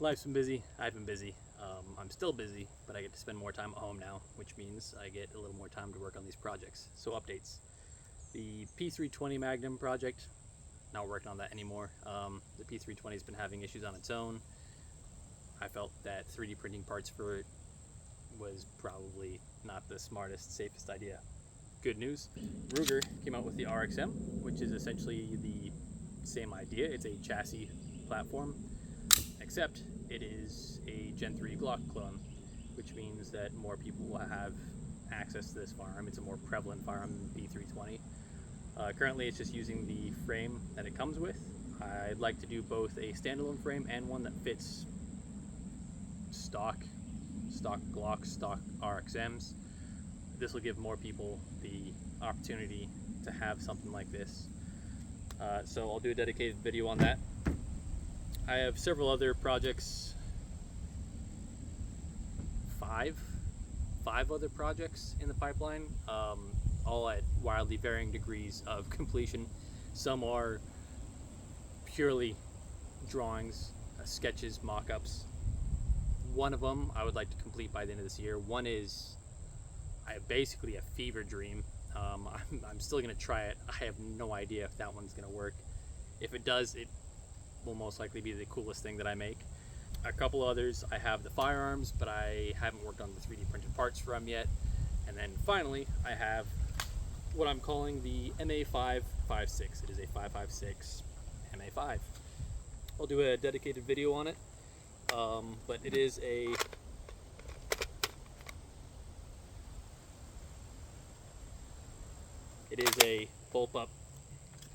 Life's been busy. I've been busy. I'm still busy, but I get to spend more time at home now, which means I get a little more time to work on these projects. So updates. The P320 Magnum project, not working on that anymore. The P320 has been having issues on its own. I felt that 3D printing parts for it was probably not the smartest, safest idea. Good news, Ruger came out with the RXM, which is essentially the same idea. It's a chassis platform, except it is a Gen 3 Glock clone, which means that more people will have access to this firearm. It's a more prevalent firearm than the P320. Currently it's just using the frame that it comes with. I'd like to do both a standalone frame and one that fits stock Glocks, stock RXMs. This will give more people the opportunity to have something like this. So I'll do a dedicated video on that. I have several other projects, five other projects in the pipeline, all at wildly varying degrees of completion. Some are purely drawings, sketches, mock-ups. One of them I would like to complete by the end of this year. One is basically a fever dream. I'm still going to try it. I have no idea if that one's going to work. If it does, it will most likely be the coolest thing that I make. A couple others, I have the Firearms, but I haven't worked on the 3D printed parts for them yet. And then finally, I have what I'm calling the MA556. It is a 556 MA5. I'll do a dedicated video on it, but it is a bulb up.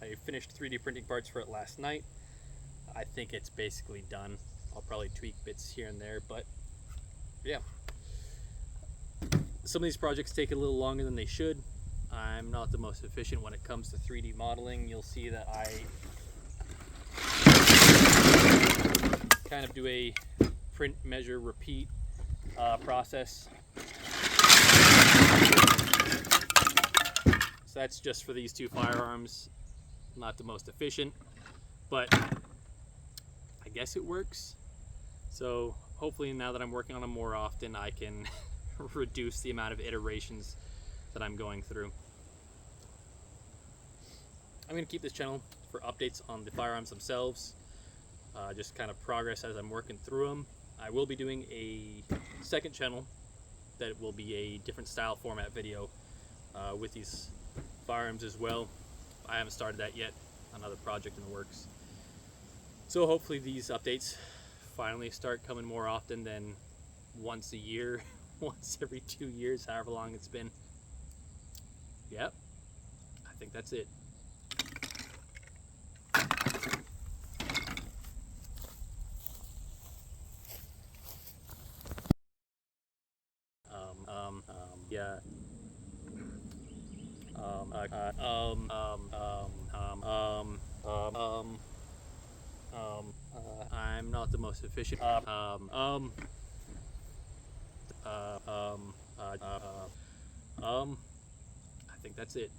I finished 3D printing parts for it last night. I think it's basically done. I'll probably tweak bits here and there, but yeah. Some of these projects take a little longer than they should. I'm not the most efficient when it comes to 3D modeling. You'll see that I kind of do a print, measure, repeat process. So that's just for these two firearms. Not the most efficient, but I guess it works. So hopefully now that I'm working on them more often, I can reduce the amount of iterations that I'm going through. I'm going to keep this channel for updates on the firearms themselves, just kind of progress as I'm working through them. I will be doing a second channel that will be a different style format video with these firearms as well. I haven't started that yet, another project in the works. So hopefully these updates finally start coming more often than once a year, once every 2 years, however long it's been. Yep, I think that's it. Yeah. I'm not the most efficient. I think that's it.